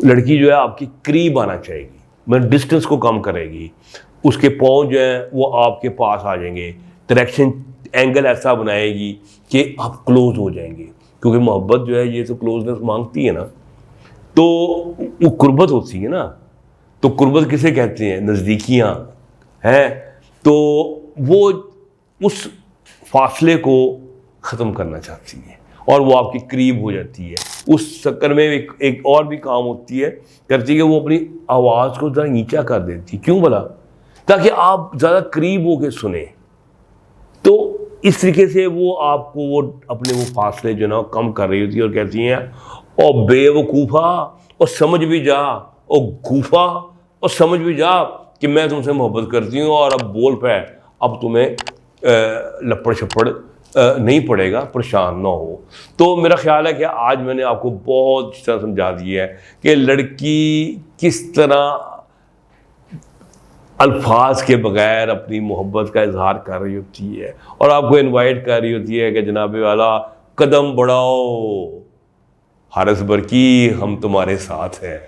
لڑکی جو ہے آپ کی قریب آنا چاہے گی، میں ڈسٹنس کو کم کرے گی، اس کے پاؤں جو ہیں وہ آپ کے پاس آ جائیں گے، ڈائریکشن اینگل ایسا بنائے گی کہ آپ کلوز ہو جائیں گے، کیونکہ محبت جو ہے یہ تو کلوزنس مانگتی ہے نا، تو وہ قربت ہوتی ہے نا، تو قربت کسے کہتے ہیں؟ نزدیکیاں ہیں، تو وہ اس فاصلے کو ختم کرنا چاہتی ہے اور وہ آپ کے قریب ہو جاتی ہے۔ اس چکر میں ایک اور بھی کام ہوتی ہے کرتی ہے کہ وہ اپنی آواز کو ذرا نیچا کر دیتی، کیوں بھلا؟ تاکہ آپ زیادہ قریب ہو کے سنیں، تو اس طریقے سے وہ آپ کو وہ اپنے وہ فاصلے جو نا کم کر رہی ہوتی ہے اور کہتی ہیں او بے وقوفا، اور سمجھ بھی جا، او گوفا، اور سمجھ بھی جا کہ میں تم سے محبت کرتی ہوں، اور اب بول پہ، اب تمہیں لپڑ شپڑ نہیں پڑے گا، پریشان نہ ہو۔ تو میرا خیال ہے کہ آج میں نے آپ کو بہت اچھی طرح سمجھا دیا ہے کہ لڑکی کس طرح الفاظ کے بغیر اپنی محبت کا اظہار کر رہی ہوتی ہے، اور آپ کو انوائٹ کر رہی ہوتی ہے کہ جناب والا قدم بڑھاؤ، حارث برکی ہم تمہارے ساتھ ہیں۔